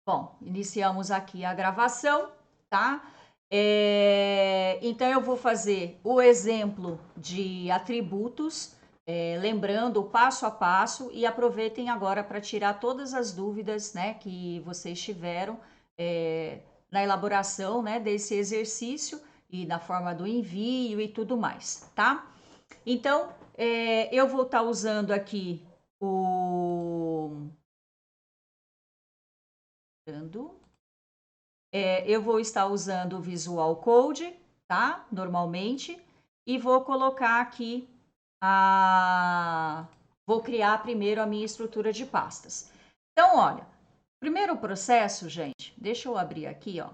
Bom, iniciamos aqui a gravação, tá? Então, eu vou fazer o exemplo de atributos, lembrando o passo a passo, e aproveitem agora para tirar todas as dúvidas, né, que vocês tiveram na elaboração, né, desse exercício e na forma do envio e tudo mais, tá? Então, eu vou estar usando aqui o... eu vou estar usando o Visual Code, tá? Normalmente. E vou colocar aqui Vou criar primeiro a minha estrutura de pastas. Então, olha, primeiro processo, gente, deixa eu abrir aqui, ó.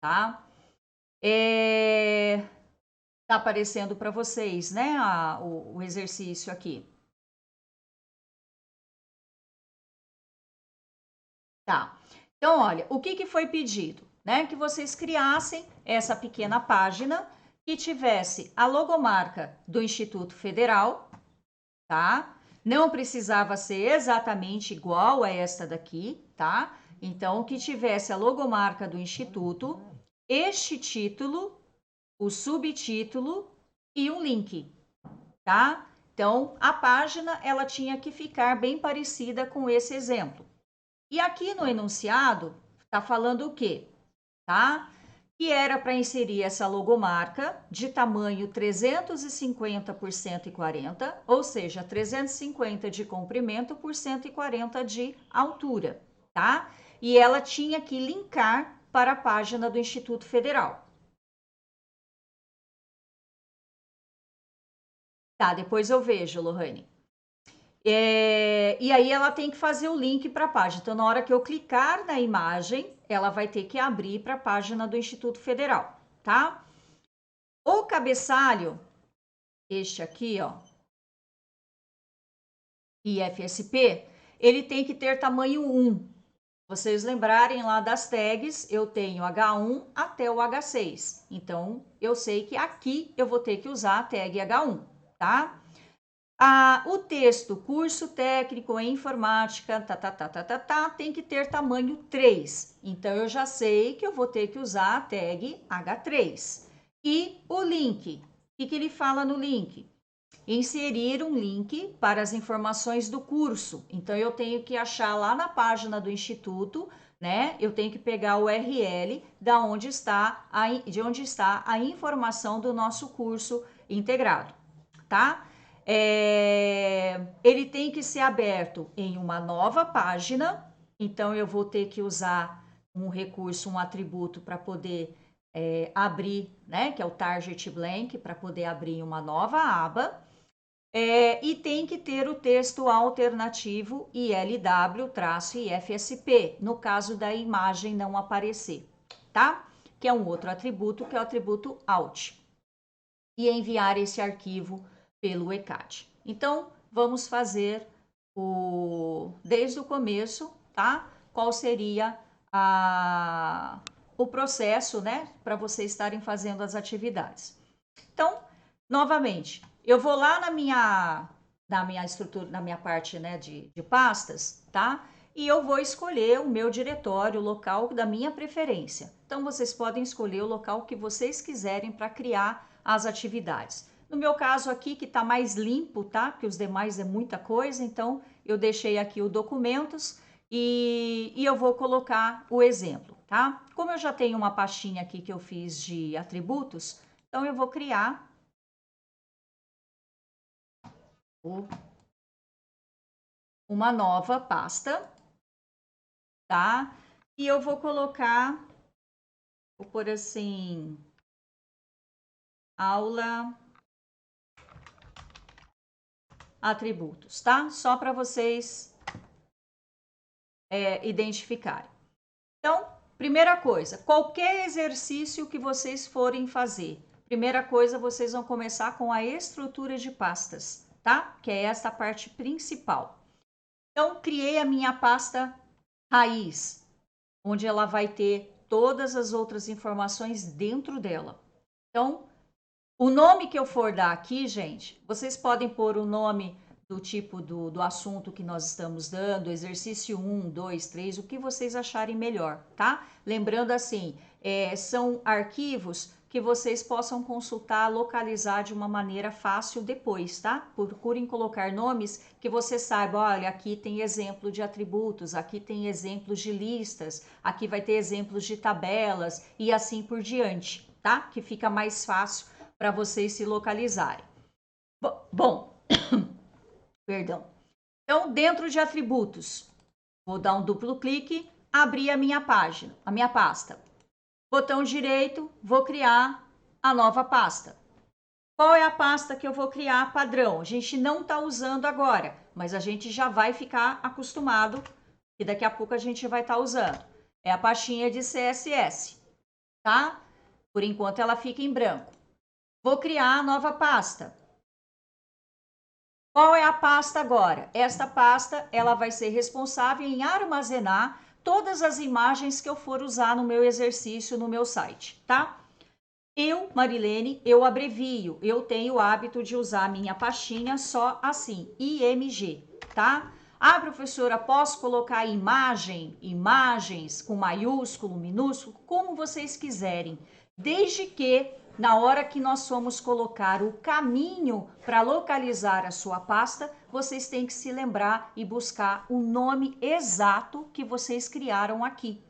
Tá? Tá aparecendo para vocês, né, o exercício aqui. Tá. Então, olha, o que foi pedido? Né? Que vocês criassem essa pequena página que tivesse a logomarca do Instituto Federal, tá? Não precisava ser exatamente igual a esta daqui, tá? Então, que tivesse a logomarca do Instituto, este título, o subtítulo e um link, tá? Então, a página, ela tinha que ficar bem parecida com esse exemplo. E aqui no enunciado, tá falando o quê? Tá? Que era para inserir essa logomarca de tamanho 350 por 140, ou seja, 350 de comprimento por 140 de altura, tá? E ela tinha que linkar para a página do Instituto Federal. Tá, depois eu vejo, Lohane. E aí ela tem que fazer o link para a página. Então, na hora que eu clicar na imagem, ela vai ter que abrir para a página do Instituto Federal, tá? O cabeçalho, este aqui, ó, IFSP, ele tem que ter tamanho 1. Vocês lembrarem lá das tags, eu tenho H1 até o H6. Então, eu sei que aqui eu vou ter que usar a tag H1, tá? O texto, curso técnico em informática, tem que ter tamanho 3. Então, eu já sei que eu vou ter que usar a tag H3. E o link, o que ele fala no link? Inserir um link para as informações do curso. Então, eu tenho que achar lá na página do Instituto, né? Eu tenho que pegar o URL de onde está a informação do nosso curso integrado, tá? Ele tem que ser aberto em uma nova página, então eu vou ter que usar um recurso, um atributo para poder abrir, né? Que é o target blank, para poder abrir uma nova aba. E tem que ter o texto alternativo ILW-IFSP, no caso da imagem não aparecer, tá? Que é um outro atributo, que é o atributo alt. E enviar esse arquivo pelo ECAD. Então, vamos fazer desde o começo, tá? Qual seria o processo, né? Para vocês estarem fazendo as atividades. Então, novamente, eu vou lá na minha estrutura, na minha parte, né, de pastas, tá? E eu vou escolher o meu diretório, o local da minha preferência. Então, vocês podem escolher o local que vocês quiserem para criar as atividades. No meu caso aqui, que está mais limpo, tá? Porque os demais é muita coisa, então eu deixei aqui o documentos e eu vou colocar o exemplo, tá? Como eu já tenho uma pastinha aqui que eu fiz de atributos, então eu vou criar uma nova pasta, tá? E eu vou colocar, vou pôr assim, aula atributos, tá? Só para vocês identificarem. Então, primeira coisa, qualquer exercício que vocês forem fazer, primeira coisa, vocês vão começar com a estrutura de pastas, tá? Que é esta parte principal. Então, criei a minha pasta raiz, onde ela vai ter todas as outras informações dentro dela. Então, o nome que eu for dar aqui, gente, vocês podem pôr o nome do tipo do assunto que nós estamos dando, exercício 1, 2, 3, o que vocês acharem melhor, tá? Lembrando assim, são arquivos que vocês possam consultar, localizar de uma maneira fácil depois, tá? Procurem colocar nomes que você saiba, olha, aqui tem exemplo de atributos, aqui tem exemplos de listas, aqui vai ter exemplos de tabelas e assim por diante, tá? Que fica mais fácil para vocês se localizarem. Bom, perdão. Então, dentro de atributos, vou dar um duplo clique, abrir a minha página, a minha pasta. Botão direito, vou criar a nova pasta. Qual é a pasta que eu vou criar padrão? A gente não está usando agora, mas a gente já vai ficar acostumado e daqui a pouco a gente vai estar usando. É a pastinha de CSS, tá? Por enquanto ela fica em branco. Vou criar a nova pasta. Qual é a pasta agora? Esta pasta, ela vai ser responsável em armazenar todas as imagens que eu for usar no meu exercício no meu site, tá? Eu, Marilene, eu abrevio, eu tenho o hábito de usar a minha pastinha só assim, IMG, tá? Ah, professora, posso colocar imagens com maiúsculo, minúsculo, como vocês quiserem, desde que na hora que nós formos colocar o caminho para localizar a sua pasta, vocês têm que se lembrar e buscar o nome exato que vocês criaram aqui,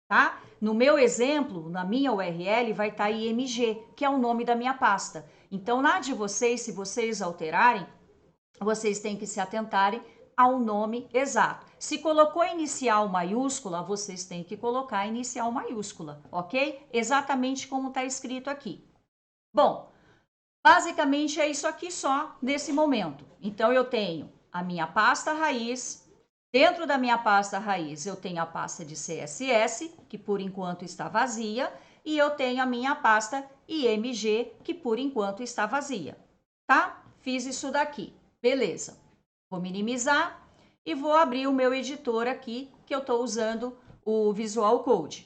tá? No meu exemplo, na minha URL, vai estar IMG, que é o nome da minha pasta. Então, na de vocês, se vocês alterarem, vocês têm que se atentarem ao nome exato. Se colocou inicial maiúscula, vocês têm que colocar inicial maiúscula, ok? Exatamente como está escrito aqui. Bom, basicamente é isso aqui só nesse momento. Então, eu tenho a minha pasta raiz. Dentro da minha pasta raiz, eu tenho a pasta de CSS, que por enquanto está vazia, e eu tenho a minha pasta IMG, que por enquanto está vazia, tá? Fiz isso daqui, beleza. Vou minimizar e vou abrir o meu editor aqui, que eu estou usando o Visual Code.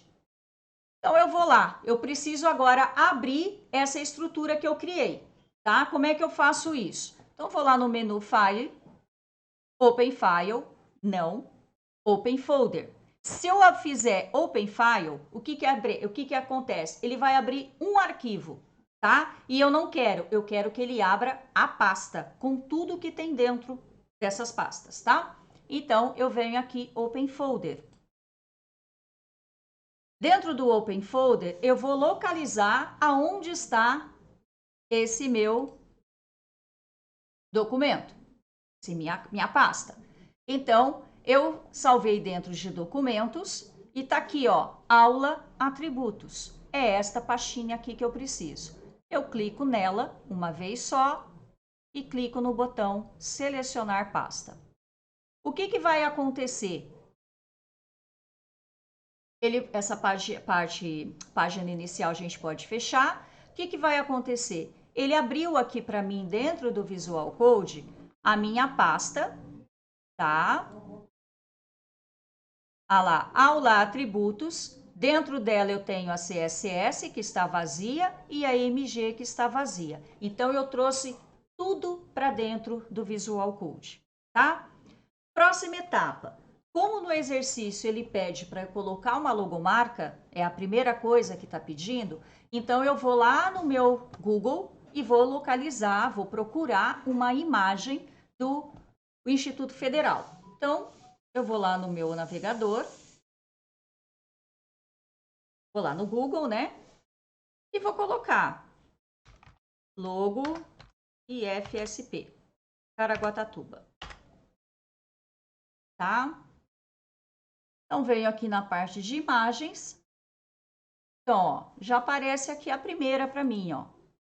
Então, eu vou lá, eu preciso agora abrir essa estrutura que eu criei, tá? Como é que eu faço isso? Então, vou lá no menu File, Open File, não, Open Folder. Se eu fizer Open File, o que acontece? Ele vai abrir um arquivo, tá? E eu não quero, eu quero que ele abra a pasta com tudo que tem dentro dessas pastas, tá? Então, eu venho aqui Open Folder. Dentro do Open Folder, eu vou localizar aonde está esse meu documento, minha pasta. Então, eu salvei dentro de documentos e tá aqui, ó, aula atributos. É esta pastinha aqui que eu preciso. Eu clico nela uma vez só e clico no botão selecionar pasta. O que vai acontecer? Essa página inicial a gente pode fechar. O que vai acontecer? Ele abriu aqui para mim dentro do Visual Code a minha pasta, tá? Ah lá, aula atributos. Dentro dela eu tenho a CSS, que está vazia, e a MG, que está vazia. Então, eu trouxe tudo para dentro do Visual Code, tá? Próxima etapa. Como no exercício ele pede para colocar uma logomarca, é a primeira coisa que está pedindo, então eu vou lá no meu Google e vou localizar, vou procurar uma imagem do Instituto Federal. Então, eu vou lá no meu navegador, vou lá no Google, né? E vou colocar logo IFSP, Caraguatatuba, tá? Então, venho aqui na parte de imagens. Então, ó, já aparece aqui a primeira para mim, ó,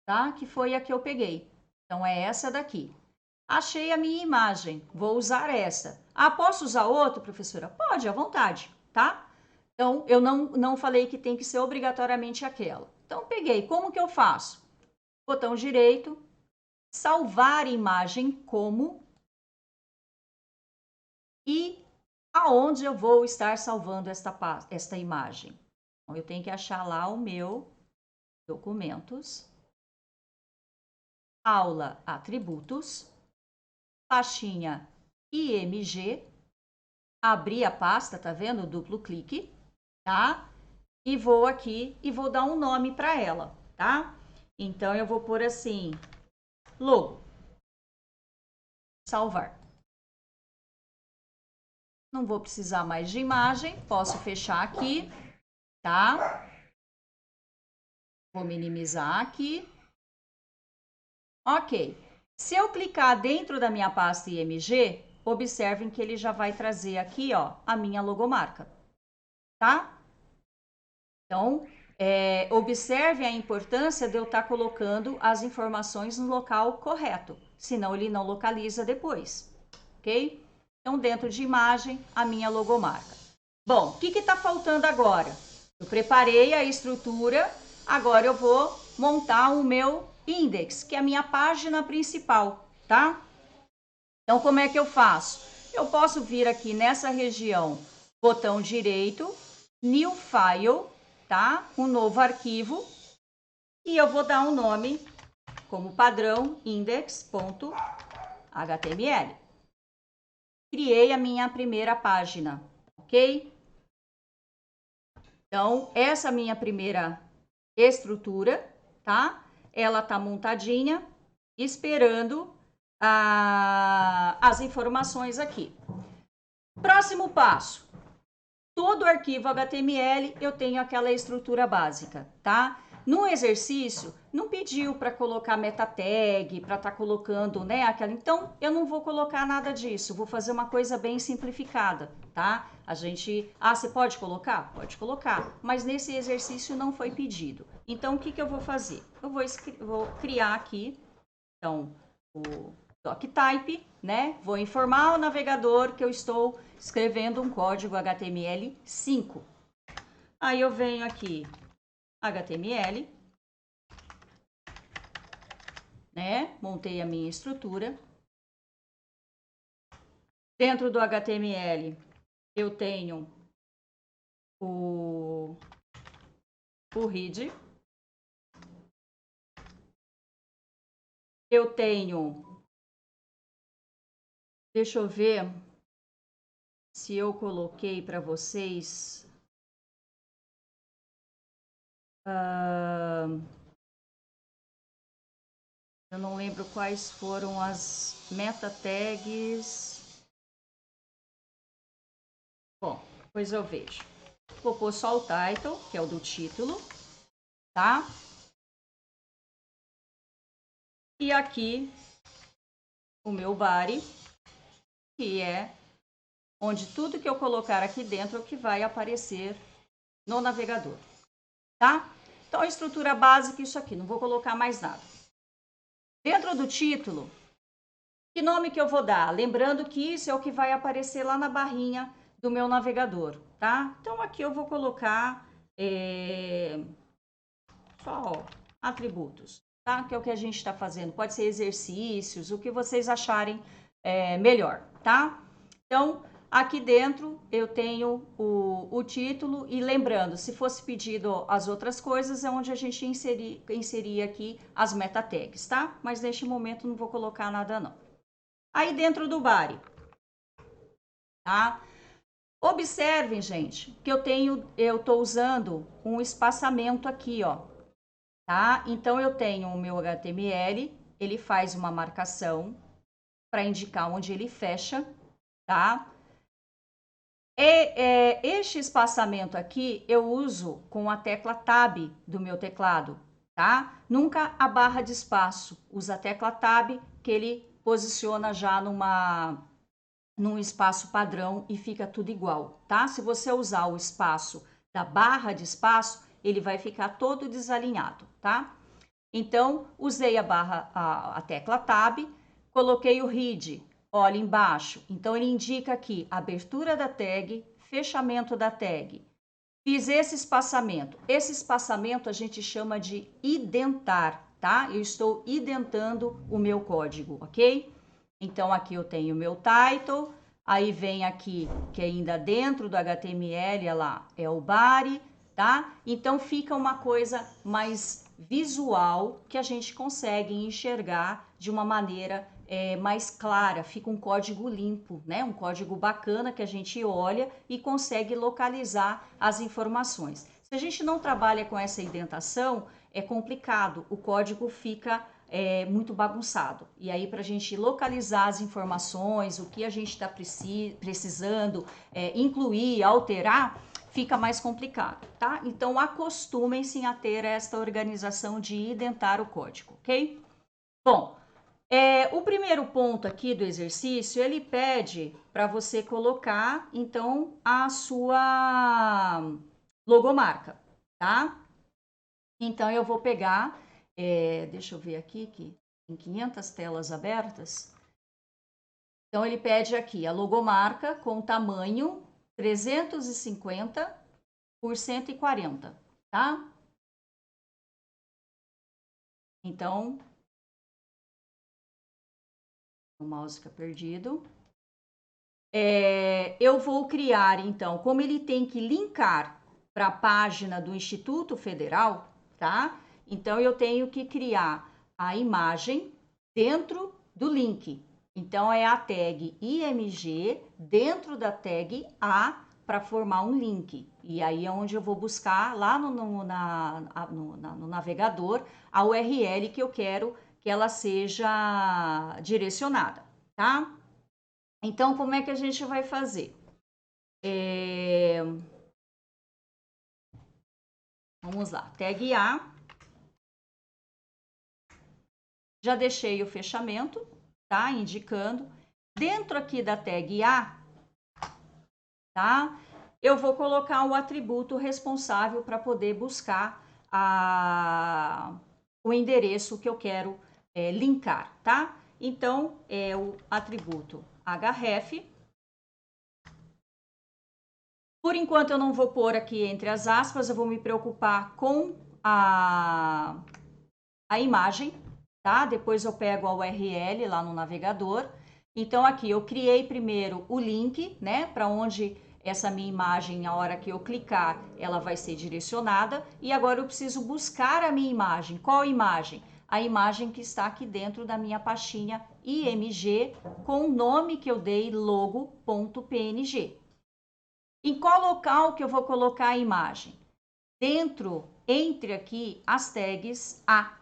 tá? Que foi a que eu peguei. Então, é essa daqui. Achei a minha imagem, vou usar essa. Ah, posso usar outra, professora? Pode, à vontade, tá? Então, eu não falei que tem que ser obrigatoriamente aquela. Então, peguei. Como que eu faço? Botão direito, salvar imagem como e aonde eu vou estar salvando esta imagem. Então, eu tenho que achar lá o meu documentos, aula atributos, pastinha IMG, abrir a pasta, tá vendo? Duplo clique, tá? E vou aqui e vou dar um nome para ela, tá? Então, eu vou pôr assim, logo. Salvar. Não vou precisar mais de imagem, posso fechar aqui, tá? Vou minimizar aqui. Ok. Se eu clicar dentro da minha pasta IMG, observem que ele já vai trazer aqui, ó, a minha logomarca, tá? Então, observe a importância de eu estar colocando as informações no local correto, senão ele não localiza depois, ok? Então, dentro de imagem, a minha logomarca. Bom, o que está faltando agora? Eu preparei a estrutura, agora eu vou montar o meu index, que é a minha página principal, tá? Então, como é que eu faço? Eu posso vir aqui nessa região, botão direito, New File, tá? Um novo arquivo, e eu vou dar um nome como padrão index.html. Criei a minha primeira página, ok? Então, essa minha primeira estrutura, tá? Ela tá montadinha, esperando as informações aqui. Próximo passo. Todo arquivo HTML eu tenho aquela estrutura básica, tá? No exercício, não pediu para colocar meta tag, para estar colocando, né, aquela. Então, eu não vou colocar nada disso, vou fazer uma coisa bem simplificada, tá? você pode colocar? Pode colocar, mas nesse exercício não foi pedido. Então, o que eu vou fazer? Eu vou criar aqui, então, o doctype, né? Vou informar o navegador que eu estou escrevendo um código HTML5. Aí eu venho aqui, HTML, né? Montei a minha estrutura. Dentro do HTML, eu tenho o read. Eu tenho, deixa eu ver se eu coloquei para vocês. Eu não lembro quais foram as meta tags. Bom, depois eu vejo. Vou pôr só o title, que é o do título, tá? E aqui o meu body, que é onde tudo que eu colocar aqui dentro é o que vai aparecer no navegador, tá? Então, a estrutura básica é isso aqui, não vou colocar mais nada. Dentro do título, que nome que eu vou dar? Lembrando que isso é o que vai aparecer lá na barrinha do meu navegador, tá? Então, aqui eu vou colocar só atributos, tá? Que é o que a gente está fazendo. Pode ser exercícios, o que vocês acharem melhor, tá? Então, aqui dentro eu tenho o título e lembrando, se fosse pedido as outras coisas, é onde a gente inseria aqui as meta tags, tá? Mas neste momento não vou colocar nada não. Aí dentro do body, tá? Observem, gente, que eu estou usando um espaçamento aqui, ó, tá? Então, eu tenho o meu HTML, ele faz uma marcação para indicar onde ele fecha, tá? Este espaçamento aqui eu uso com a tecla Tab do meu teclado, tá? Nunca a barra de espaço, usa a tecla Tab que ele posiciona já num espaço padrão e fica tudo igual, tá? Se você usar o espaço da barra de espaço, ele vai ficar todo desalinhado, tá? Então, usei a tecla Tab, coloquei o read, olha embaixo. Então, ele indica aqui abertura da tag, fechamento da tag. Fiz esse espaçamento. Esse espaçamento a gente chama de identar, tá? Eu estou identando o meu código, ok? Então, aqui eu tenho o meu title, aí vem aqui, que ainda dentro do HTML, ela é o body, tá? Então, fica uma coisa mais visual que a gente consegue enxergar de uma maneira mais clara, fica um código limpo, né? Um código bacana que a gente olha e consegue localizar as informações. Se a gente não trabalha com essa indentação, é complicado, o código fica muito bagunçado. E aí, para a gente localizar as informações, o que a gente está precisando incluir, alterar, fica mais complicado, tá? Então, acostumem-se a ter esta organização de identar o código, ok? Bom, o primeiro ponto aqui do exercício, ele pede para você colocar, então, a sua logomarca, tá? Então, eu vou pegar, deixa eu ver aqui, que tem 500 telas abertas. Então, ele pede aqui a logomarca com tamanho 350 por 140, tá? Então, o mouse fica perdido. Eu vou criar, então, como ele tem que linkar para a página do Instituto Federal, tá? Então, eu tenho que criar a imagem dentro do link. Então, é a tag IMG dentro da tag A para formar um link. E aí é onde eu vou buscar lá no navegador a URL que eu quero que ela seja direcionada, tá? Então, como é que a gente vai fazer? Vamos lá, tag A. Já deixei o fechamento, tá? Indicando. Dentro aqui da tag A, tá? Eu vou colocar o atributo responsável para poder buscar o endereço que eu quero linkar, tá? Então, é o atributo href. Por enquanto, eu não vou pôr aqui entre as aspas, eu vou me preocupar com a imagem, tá? Depois eu pego a URL lá no navegador. Então, aqui eu criei primeiro o link, né? Para onde essa minha imagem, a hora que eu clicar, ela vai ser direcionada. E agora eu preciso buscar a minha imagem. Qual imagem? A imagem que está aqui dentro da minha pastinha IMG, com o nome que eu dei, logo.png. Em qual local que eu vou colocar a imagem? Entre aqui as tags A.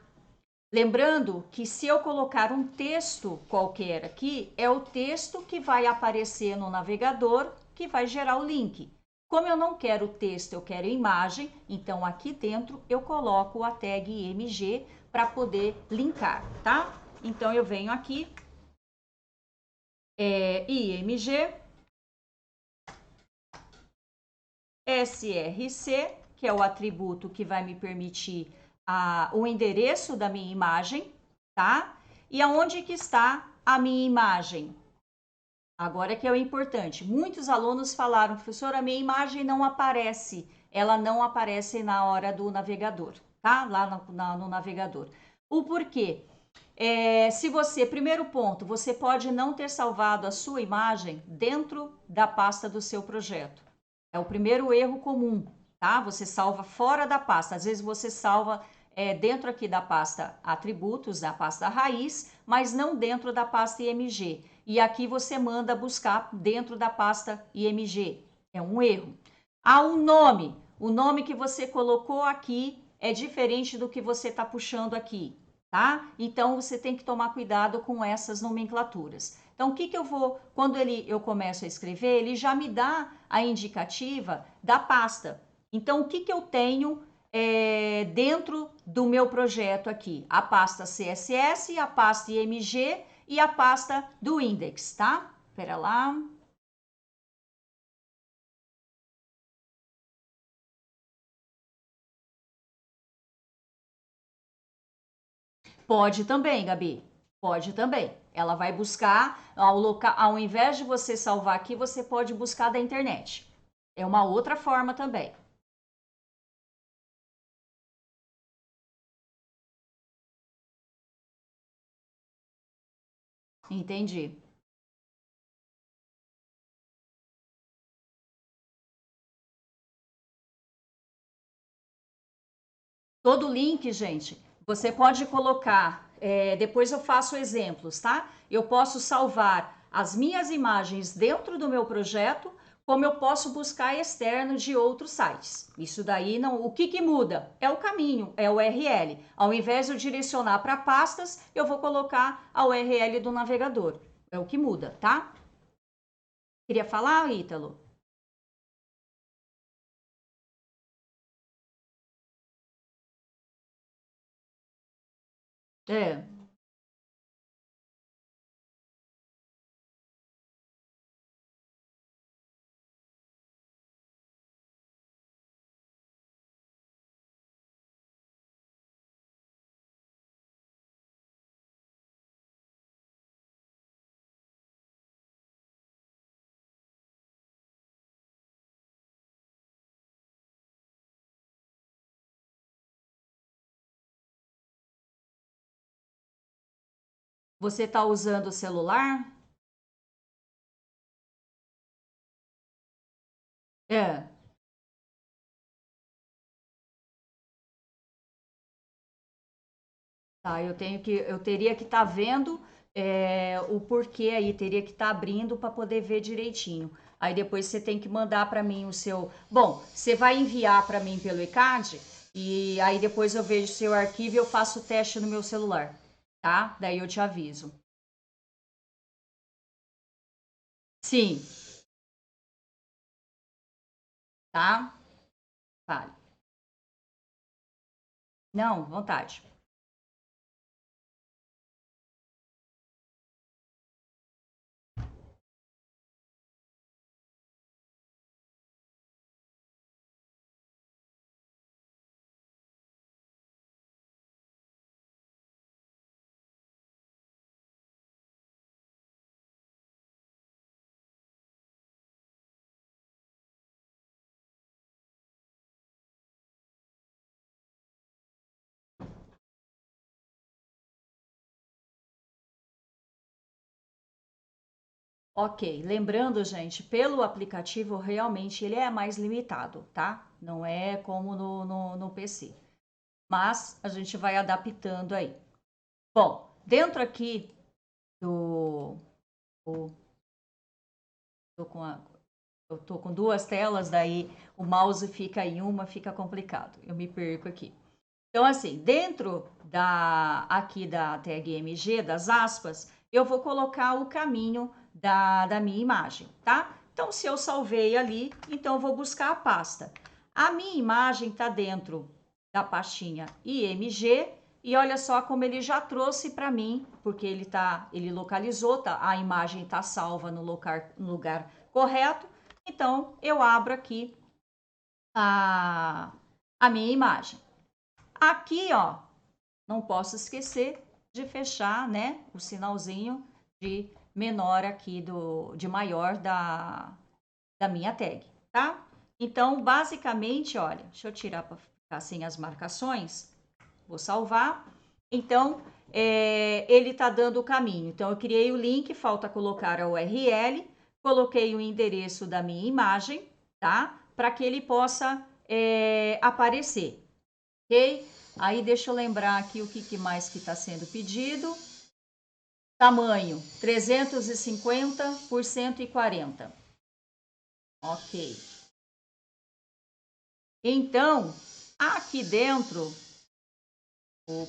Lembrando que se eu colocar um texto qualquer aqui, é o texto que vai aparecer no navegador que vai gerar o link. Como eu não quero texto, eu quero imagem, então aqui dentro eu coloco a tag IMG para poder linkar, tá? Então eu venho aqui, IMG, SRC, que é o atributo que vai me permitir o endereço da minha imagem, tá? E aonde que está a minha imagem? Agora que é o importante. Muitos alunos falaram, professora, a minha imagem não aparece. Ela não aparece na hora do navegador, tá? Lá no navegador. O porquê? Se você, primeiro ponto, você pode não ter salvado a sua imagem dentro da pasta do seu projeto. É o primeiro erro comum, tá? Você salva fora da pasta. Às vezes você salva dentro aqui da pasta atributos, da pasta raiz, mas não dentro da pasta IMG. E aqui você manda buscar dentro da pasta IMG. É um erro. O nome que você colocou aqui é diferente do que você está puxando aqui, tá? Então você tem que tomar cuidado com essas nomenclaturas. Então, o que eu vou, quando eu começo a escrever, ele já me dá a indicativa da pasta. Então, o que eu tenho dentro do meu projeto aqui? A pasta CSS, a pasta IMG e a pasta do index, tá? Espera lá. Pode também, Gabi. Pode também. Ela vai buscar, ao invés de você salvar aqui, você pode buscar da internet. É uma outra forma também. Entendi. Todo link, gente, você pode colocar depois eu faço exemplos, tá? Eu posso salvar as minhas imagens dentro do meu projeto, como eu posso buscar externo de outros sites. Isso daí não. O que muda? É o caminho, é o URL. Ao invés de eu direcionar para pastas, eu vou colocar a URL do navegador. É o que muda, tá? Queria falar, Ítalo? É. Você está usando o celular? É. Tá, eu teria que estar vendo o porquê aí, teria que estar abrindo para poder ver direitinho. Aí depois você tem que mandar para mim o seu. Bom, você vai enviar para mim pelo ECAD e aí depois eu vejo o seu arquivo e eu faço o teste no meu celular, tá? Daí eu te aviso. Sim, tá? Vale. Não, vontade. Ok, lembrando, gente, pelo aplicativo realmente ele é mais limitado, tá? Não é como no PC. Mas a gente vai adaptando aí. Bom, dentro aqui do. o- tô com a- eu tô com duas telas, daí o mouse fica em uma, fica complicado. Eu me perco aqui. Então, assim, dentro aqui da tag MG, das aspas, eu vou colocar o caminho da minha imagem, tá? Então, se eu salvei ali, então eu vou buscar a pasta. A minha imagem está dentro da pastinha IMG e olha só como ele já trouxe para mim, porque ele localizou, tá? A imagem está salva no lugar correto. Então, eu abro aqui a, a minha imagem. Aqui, ó, não posso esquecer de fechar, né, o sinalzinho de menor aqui de maior da minha tag, tá? Então, basicamente, olha, deixa eu tirar para ficar sem as marcações, vou salvar. Então, ele tá dando o caminho. Então, eu criei o link, falta colocar a URL, coloquei o endereço da minha imagem, tá? Para que ele possa aparecer, ok? Aí deixa eu lembrar aqui o que mais que está sendo pedido. Tamanho 350 por 140. Ok. Então, aqui dentro, o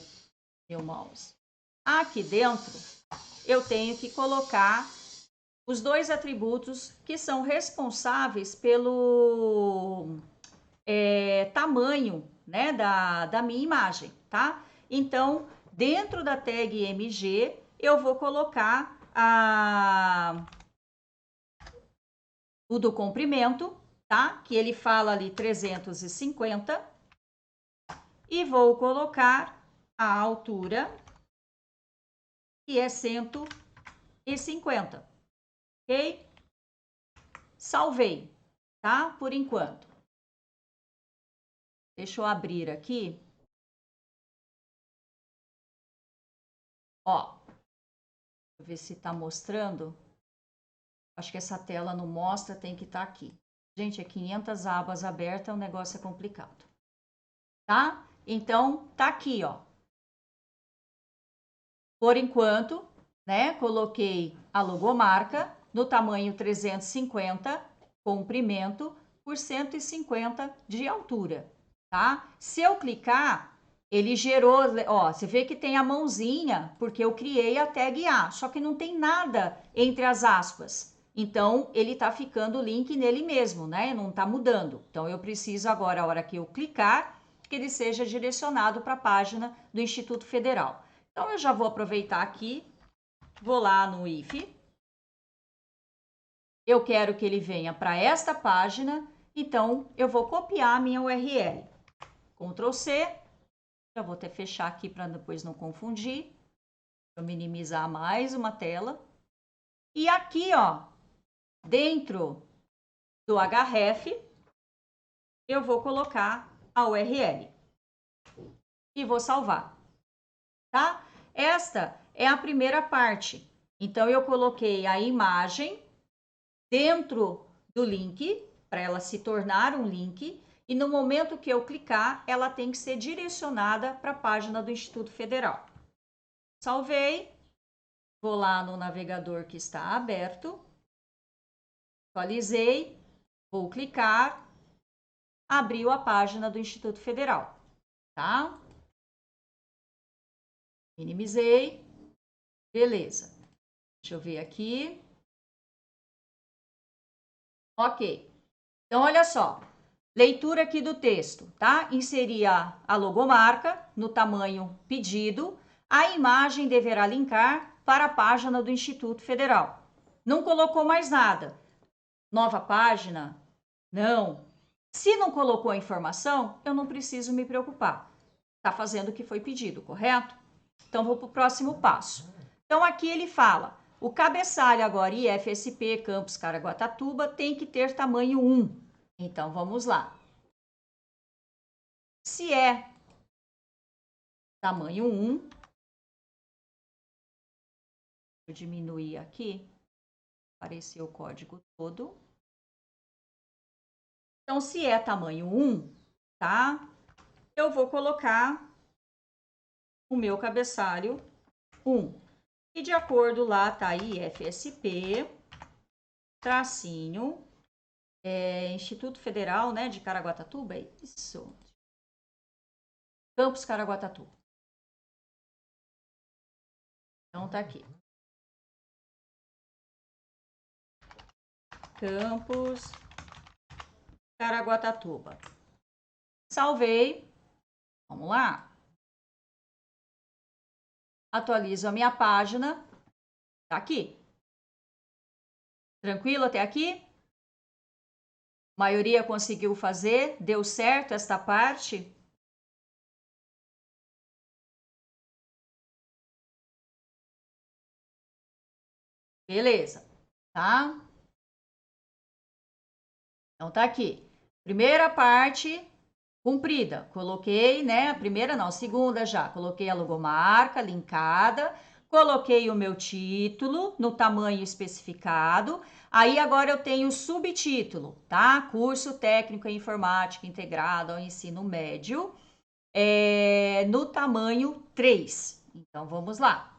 meu mouse, aqui dentro, eu tenho que colocar os dois atributos que são responsáveis pelo tamanho, né, da minha imagem, tá? Então, dentro da tag MG, eu vou colocar o do comprimento, tá? Que ele fala ali 350 e vou colocar a altura, que é 150, ok? Salvei, tá? Por enquanto. Deixa eu abrir aqui. Ó, ver se está mostrando. Acho que essa tela não mostra, tem que estar aqui. Gente, é 500 abas abertas, o negócio é complicado. Tá? Então, tá aqui, ó. Por enquanto, né, coloquei a logomarca no tamanho 350, comprimento, por 150 de altura, tá? Se eu clicar, ele gerou, ó, você vê que tem a mãozinha, porque eu criei a tag A, só que não tem nada entre as aspas. Então, ele tá ficando o link nele mesmo, né? Não tá mudando. Então, eu preciso agora, a hora que eu clicar, que ele seja direcionado para a página do Instituto Federal. Então, eu já vou aproveitar aqui, vou lá no IF. Eu quero que ele venha para esta página, então eu vou copiar a minha URL. Ctrl C, já vou até fechar aqui para depois não confundir. Vou minimizar mais uma tela. E aqui, ó, dentro do href, eu vou colocar a URL e vou salvar, tá? Esta é a primeira parte. Então, eu coloquei a imagem dentro do link, para ela se tornar um link, e no momento que eu clicar, ela tem que ser direcionada para a página do Instituto Federal. Salvei, vou lá no navegador que está aberto, atualizei, vou clicar, abriu a página do Instituto Federal, tá? Minimizei, beleza. Deixa eu ver aqui. Ok. Então, olha só. Leitura aqui do texto, tá? Inserir a logomarca no tamanho pedido. A imagem deverá linkar para a página do Instituto Federal. Não colocou mais nada. Nova página? Não. Se não colocou a informação, eu não preciso me preocupar. Está fazendo o que foi pedido, correto? Então, vou para o próximo passo. Então, aqui ele fala, o cabeçalho agora IFSP Campus Caraguatatuba tem que ter tamanho 1. Então, vamos lá. Se é tamanho 1, vou diminuir aqui, apareceu o código todo. Então, se é tamanho 1, tá? Eu vou colocar o meu cabeçalho 1. E de acordo lá, tá aí IFSP, tracinho, Instituto Federal, né, de Caraguatatuba, é isso. Campus Caraguatatuba. Então, tá aqui. Campus Caraguatatuba. Salvei. Vamos lá. Atualizo a minha página. Tá aqui. Tranquilo até aqui? A maioria conseguiu fazer? Deu certo esta parte? Beleza, tá? Então tá aqui. Primeira parte cumprida. Coloquei, né? A primeira não, a segunda já. Coloquei a logomarca linkada, coloquei o meu título no tamanho especificado. Aí agora eu tenho o subtítulo, tá? Curso Técnico em Informática Integrado ao Ensino Médio, no tamanho 3. Então vamos lá.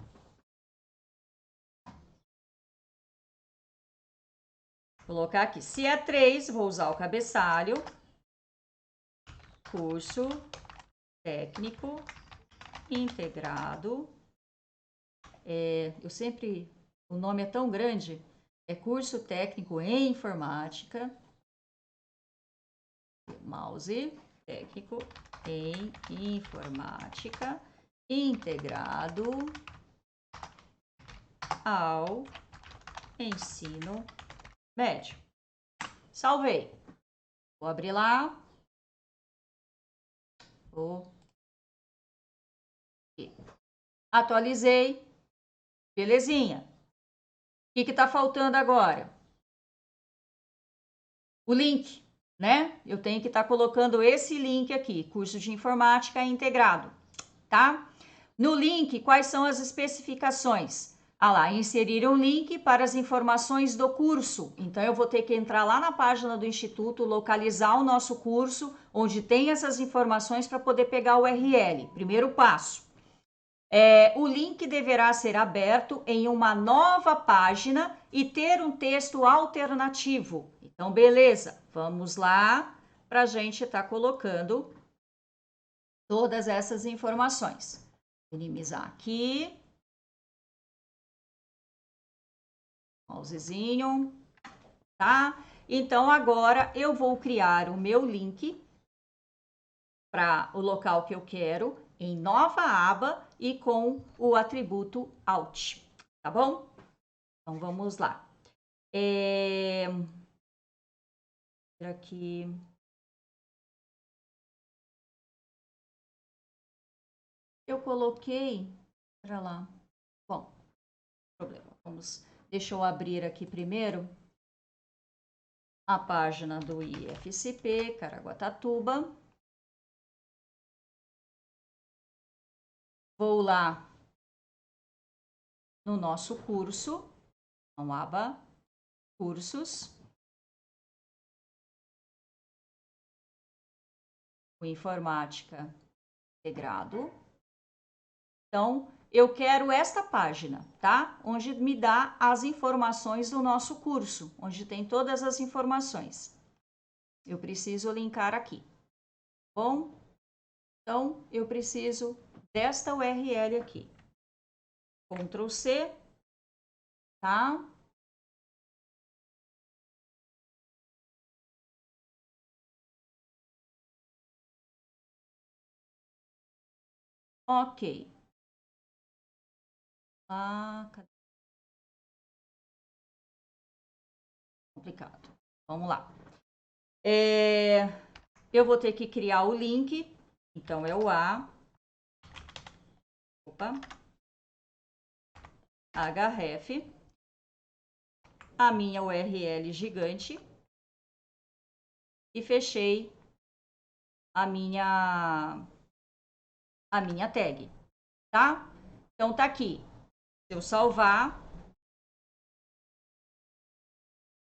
Colocar aqui, se é 3, vou usar o cabeçalho, curso técnico integrado, o nome é tão grande, é curso técnico em informática, mouse, técnico em informática, integrado ao ensino médio. Salvei. Vou abrir lá. Atualizei. Belezinha. O que está faltando agora? O link, né? Eu tenho que estar colocando esse link aqui, curso de informática integrado, tá? No link, quais são as especificações? Ah lá, inserir um link para as informações do curso. Então, eu vou ter que entrar lá na página do Instituto, localizar o nosso curso, onde tem essas informações para poder pegar o URL. Primeiro passo. O link deverá ser aberto em uma nova página e ter um texto alternativo. Então, beleza, vamos lá para a gente estar colocando todas essas informações. Minimizar aqui. Mousezinho, tá? Então, agora eu vou criar o meu link para o local que eu quero em nova aba e com o atributo Alt, tá bom? Então, vamos lá. Aqui. Eu coloquei, para lá. Bom, problema. Deixa eu abrir aqui primeiro a página do IFSP Caraguatatuba. Vou lá no nosso curso, então aba cursos, o informática integrado. Então, eu quero esta página, tá? Onde me dá as informações do nosso curso, onde tem todas as informações. Eu preciso linkar aqui, bom? Então, eu preciso desta URL aqui. Ctrl C, tá? Ok. Cadê? Complicado. Vamos lá. Eu vou ter que criar o link. Então, é o href, a minha URL gigante e fechei a minha tag, tá? Então, tá aqui. Se eu salvar,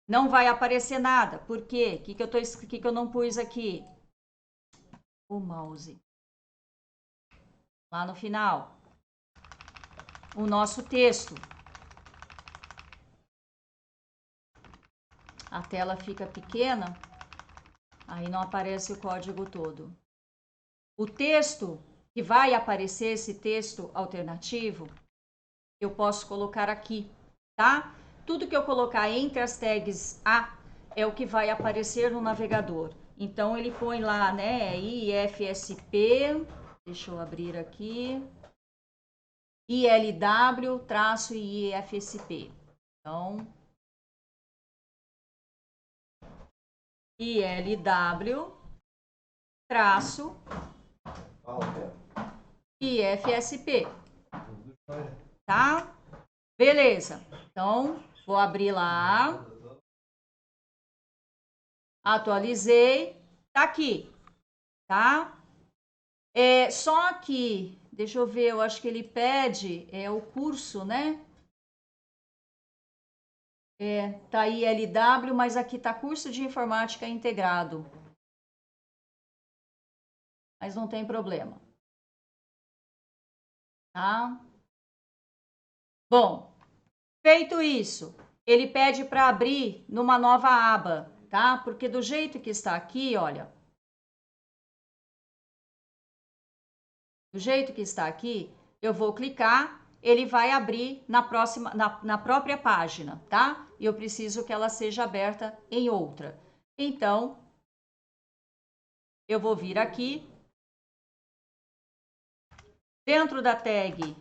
não vai aparecer nada. Por quê? O que eu não pus aqui? O mouse. Lá no final. O nosso texto. A tela fica pequena, aí não aparece o código todo. O texto que vai aparecer, esse texto alternativo, eu posso colocar aqui, tá? Tudo que eu colocar entre as tags A é o que vai aparecer no navegador. Então, ele põe lá, né, IFSP, deixa eu abrir aqui, ILW-IFSP. Então, ILW-IFSP. Tá? Beleza. Então, vou abrir lá. Atualizei. Tá aqui. Tá? Só que, deixa eu ver, eu acho que ele pede o curso, né? Tá aí LW, mas aqui tá curso de informática integrado. Mas não tem problema. Tá? Bom, feito isso, ele pede para abrir numa nova aba, tá? Porque do jeito que está aqui, olha, do jeito que está aqui, eu vou clicar, ele vai abrir na própria página, tá? E eu preciso que ela seja aberta em outra. Então, eu vou vir aqui, dentro da tag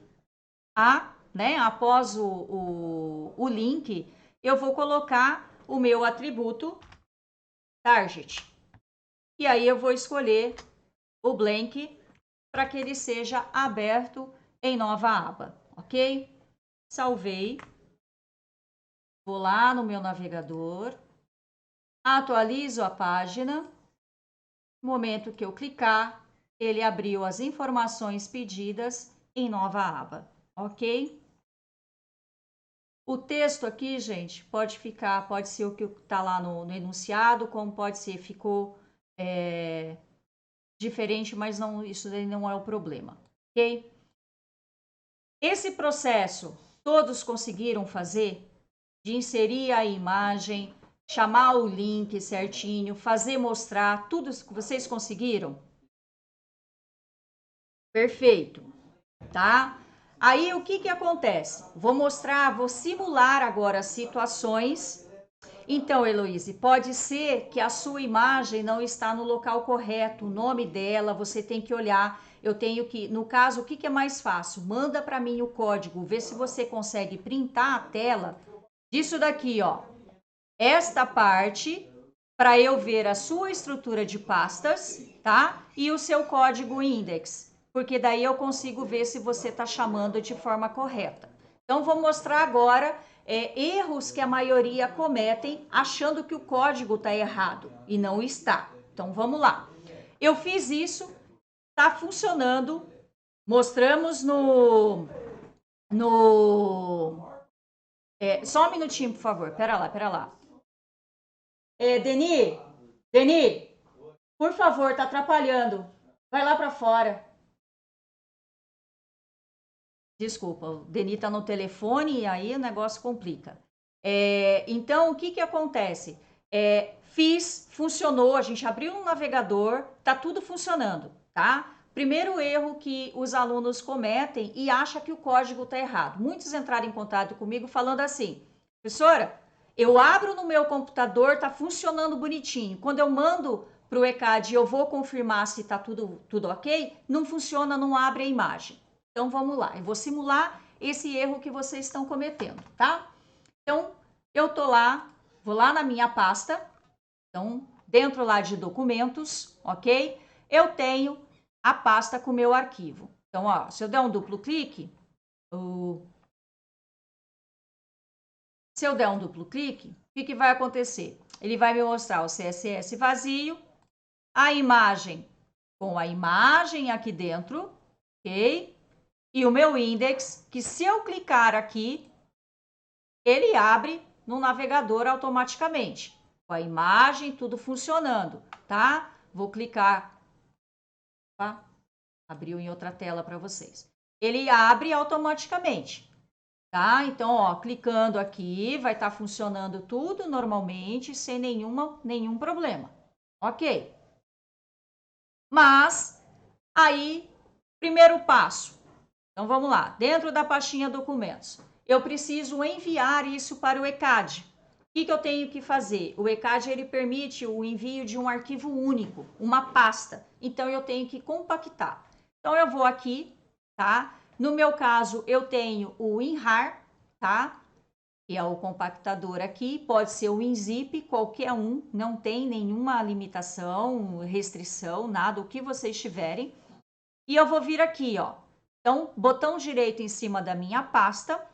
A, né? Após o link, eu vou colocar o meu atributo target. E aí eu vou escolher o blank para que ele seja aberto em nova aba, ok? Salvei. Vou lá no meu navegador, atualizo a página. No momento que eu clicar, ele abriu as informações pedidas em nova aba, ok? O texto aqui, gente, pode ser o que está lá no enunciado, como pode ser, ficou diferente, mas não, isso daí não é o problema, ok? Esse processo, todos conseguiram fazer? De inserir a imagem, chamar o link certinho, fazer mostrar, tudo isso que vocês conseguiram? Perfeito, tá? Aí o que acontece? Vou mostrar, vou simular agora situações. Então, Heloíse, pode ser que a sua imagem não está no local correto, o nome dela, você tem que olhar. Eu tenho que, no caso, o que é mais fácil? Manda para mim o código, vê se você consegue printar a tela disso daqui, ó. Esta parte, para eu ver a sua estrutura de pastas, tá? E o seu código index, porque daí eu consigo ver se você está chamando de forma correta. Então, vou mostrar agora erros que a maioria cometem achando que o código está errado e não está. Então, vamos lá. Eu fiz isso, está funcionando. Mostramos só um minutinho, por favor. Pera lá. Deni, por favor, tá atrapalhando. Vai lá para fora. Desculpa, o Deni tá no telefone e aí o negócio complica. Então, o que acontece? Funcionou, a gente abriu um navegador, tá tudo funcionando, tá? Primeiro erro que os alunos cometem e acham que o código tá errado. Muitos entraram em contato comigo falando assim, professora, eu abro no meu computador, tá funcionando bonitinho. Quando eu mando para o ECAD e eu vou confirmar se tá tudo ok, não funciona, não abre a imagem. Então, vamos lá. Eu vou simular esse erro que vocês estão cometendo, tá? Então, eu tô lá, vou lá na minha pasta. Então, dentro lá de documentos, ok? Eu tenho a pasta com o meu arquivo. Então, ó, se eu der um duplo clique, o que vai acontecer? Ele vai me mostrar o CSS vazio, a imagem com a imagem aqui dentro, ok? E o meu index, que se eu clicar aqui, ele abre no navegador automaticamente, com a imagem, tudo funcionando, tá? Vou clicar, tá? Abriu em outra tela para vocês. Ele abre automaticamente, tá? Então, ó, clicando aqui, vai estar funcionando tudo normalmente, sem nenhum problema, ok? Mas, aí, primeiro passo. Então, vamos lá. Dentro da pastinha documentos, eu preciso enviar isso para o ECAD. O que eu tenho que fazer? O ECAD, ele permite o envio de um arquivo único, uma pasta. Então, eu tenho que compactar. Então, eu vou aqui, tá? No meu caso, eu tenho o WinRAR, tá? Que é o compactador aqui. Pode ser o WinZip, qualquer um. Não tem nenhuma limitação, restrição, nada, o que vocês tiverem. E eu vou vir aqui, ó. Então, botão direito em cima da minha pasta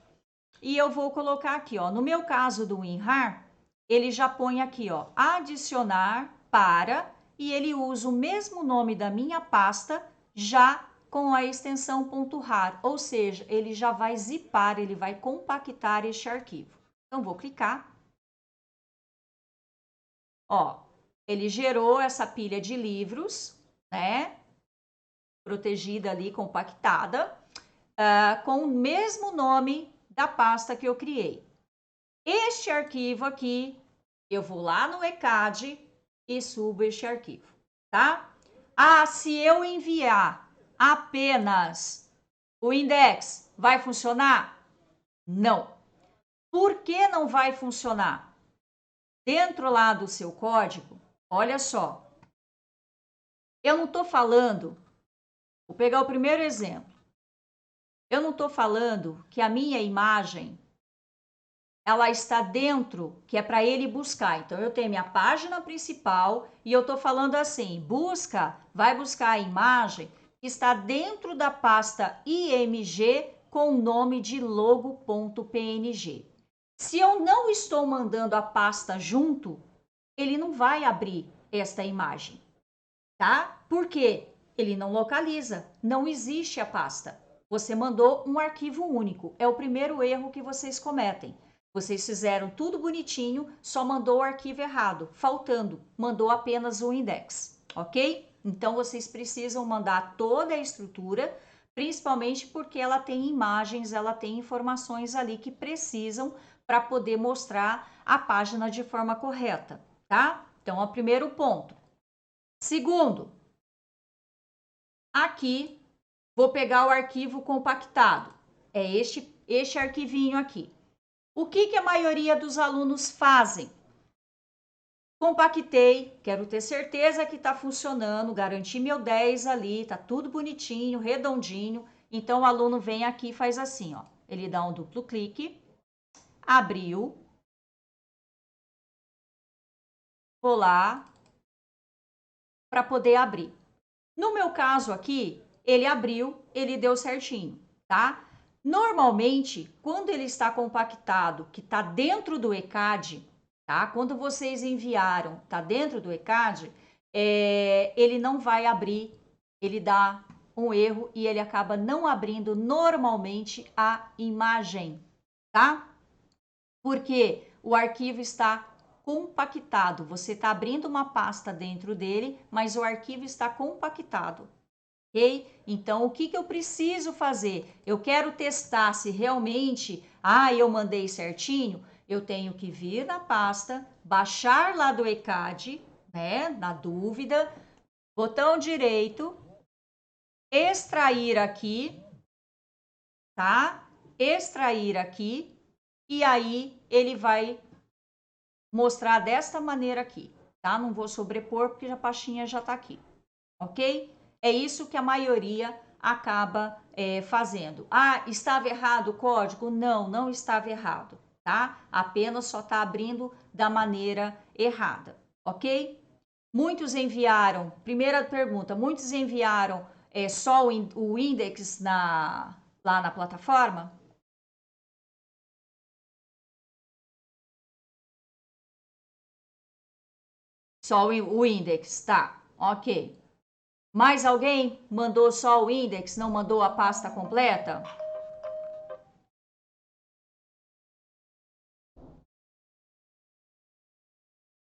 e eu vou colocar aqui, ó. No meu caso do WinRAR, ele já põe aqui, ó, adicionar para e ele usa o mesmo nome da minha pasta já com a extensão .rar, ou seja, ele já vai zipar, ele vai compactar este arquivo. Então, vou clicar. Ó, ele gerou essa pilha de livros, né? Protegida ali, compactada, com o mesmo nome da pasta que eu criei. Este arquivo aqui, eu vou lá no ECAD e subo este arquivo, tá? Ah, se eu enviar apenas o index, vai funcionar? Não. Por que não vai funcionar? Dentro lá do seu código, olha só, eu não estou falando, vou pegar o primeiro exemplo, eu não estou falando que a minha imagem ela está dentro, que é para ele buscar. Então, eu tenho minha página principal e eu estou falando assim, vai buscar a imagem que está dentro da pasta img com o nome de logo.png. Se eu não estou mandando a pasta junto, ele não vai abrir esta imagem, tá? Por quê? Ele não localiza, não existe a pasta. Você mandou um arquivo único, é o primeiro erro que vocês cometem. Vocês fizeram tudo bonitinho, só mandou o arquivo errado, faltando, mandou apenas o index, ok? Então, vocês precisam mandar toda a estrutura principalmente porque ela tem imagens, ela tem informações ali que precisam para poder mostrar a página de forma correta, tá? Então, é o primeiro ponto. Segundo, aqui vou pegar o arquivo compactado. É este arquivinho aqui. O que a maioria dos alunos fazem? Compactei, quero ter certeza que está funcionando, garanti meu 10 ali, tá tudo bonitinho, redondinho. Então, o aluno vem aqui e faz assim, ó. Ele dá um duplo clique, abriu, vou lá para poder abrir. No meu caso aqui, ele abriu, ele deu certinho, tá? Normalmente, quando ele está compactado, que está dentro do ECAD, tá? Quando vocês enviaram, tá dentro do ECAD, ele não vai abrir, ele dá um erro e ele acaba não abrindo normalmente a imagem, tá? Porque o arquivo está compactado. Você está abrindo uma pasta dentro dele, mas o arquivo está compactado. Ok? Então, o que eu preciso fazer? Eu quero testar se realmente, eu mandei certinho. Eu tenho que vir na pasta, baixar lá do ECAD, né? Na dúvida, botão direito, extrair aqui, tá? Extrair aqui, e aí ele vai mostrar desta maneira aqui, tá? Não vou sobrepor porque a pastinha já tá aqui, ok? É isso que a maioria acaba fazendo. Estava errado o código? Não, não estava errado, tá? Apenas só está abrindo da maneira errada, ok? Muitos enviaram, primeira pergunta, muitos enviaram só o index lá na plataforma? Só o index, tá, ok. Mais alguém mandou só o index, não mandou a pasta completa?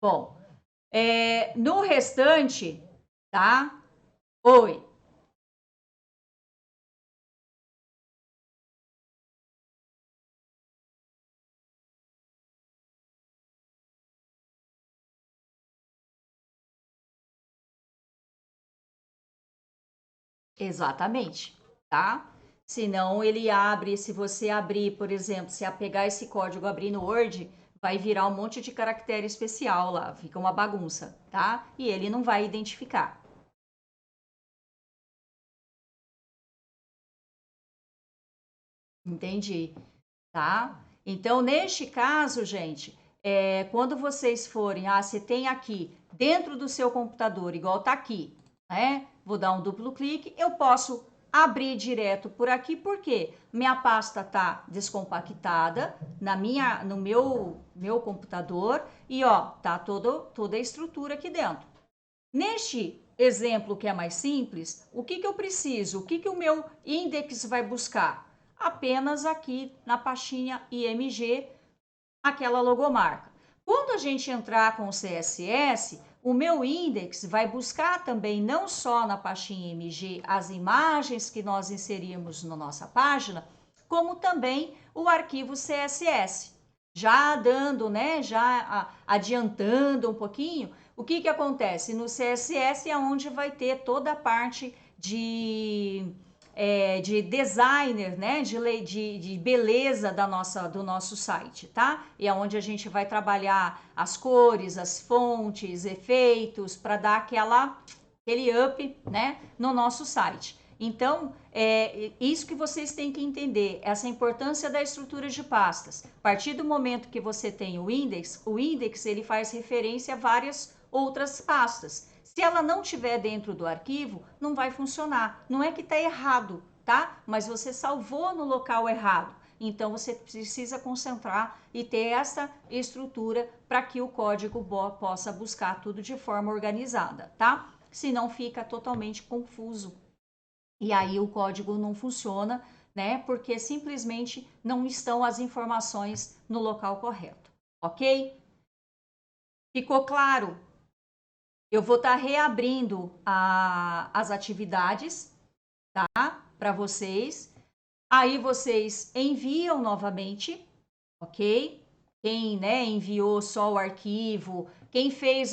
Bom, no restante, tá? Oi. Exatamente, tá? Senão ele abre, se você abrir, por exemplo, se pegar esse código abrir no Word, vai virar um monte de caractere especial lá, fica uma bagunça, tá? E ele não vai identificar. Entendi, tá? Então, neste caso, gente, quando vocês forem, você tem aqui dentro do seu computador, igual tá aqui, né? Vou dar um duplo clique, eu posso abrir direto por aqui, porque minha pasta tá descompactada no meu computador e ó, tá toda a estrutura aqui dentro. Neste exemplo que é mais simples, o que eu preciso? O que o meu index vai buscar? Apenas aqui na pastinha IMG, aquela logomarca. Quando a gente entrar com o CSS, o meu index vai buscar também não só na pastinha IMG as imagens que nós inserimos na nossa página, como também o arquivo CSS. Já dando, né, já adiantando um pouquinho, o que acontece? No CSS é onde vai ter toda a parte de designer, né, de beleza do nosso site, tá? E é onde a gente vai trabalhar as cores, as fontes, efeitos, para dar aquele up, né, no nosso site. Então, isso que vocês têm que entender, essa importância da estrutura de pastas. A partir do momento que você tem o index ele faz referência a várias outras pastas. Se ela não estiver dentro do arquivo, não vai funcionar. Não é que está errado, tá? Mas você salvou no local errado. Então você precisa concentrar e ter essa estrutura para que o código possa buscar tudo de forma organizada, tá? Senão fica totalmente confuso. E aí o código não funciona, né? Porque simplesmente não estão as informações no local correto, ok? Ficou claro? Eu vou estar reabrindo as atividades, tá? para vocês. Aí vocês enviam novamente, ok? Quem, né, enviou só o arquivo, quem fez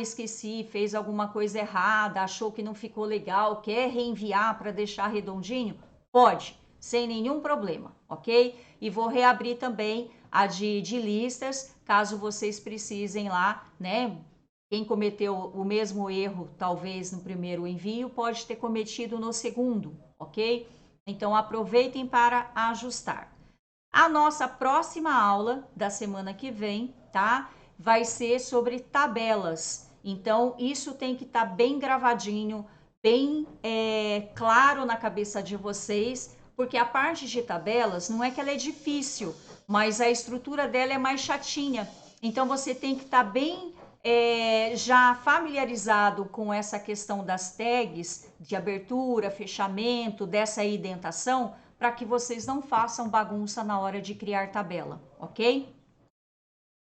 esqueci, fez alguma coisa errada, achou que não ficou legal, quer reenviar para deixar redondinho, pode, sem nenhum problema, ok? E vou reabrir também a de listas, caso vocês precisem lá, né? Quem cometeu o mesmo erro, talvez no primeiro envio, pode ter cometido no segundo, ok? Então aproveitem para ajustar. A nossa próxima aula da semana que vem, tá? Vai ser sobre tabelas. Então, isso tem que estar bem gravadinho, bem claro na cabeça de vocês, porque a parte de tabelas não é que ela é difícil, mas a estrutura dela é mais chatinha. Então, você tem que estar bem já familiarizado com essa questão das tags de abertura, fechamento, dessa indentação, para que vocês não façam bagunça na hora de criar tabela, ok?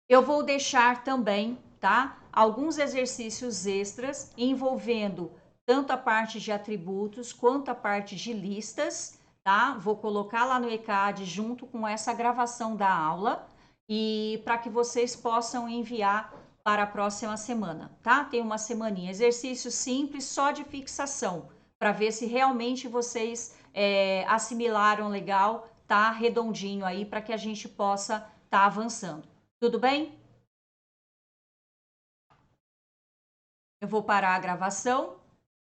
Eu vou deixar também, tá? Alguns exercícios extras envolvendo tanto a parte de atributos quanto a parte de listas, tá? Vou colocar lá no ECAD junto com essa gravação da aula e para que vocês possam enviar para a próxima semana, tá? Tem uma semaninha, exercício simples só de fixação, para ver se realmente vocês assimilaram legal, tá redondinho aí para que a gente possa tá avançando. Tudo bem? Eu vou parar a gravação.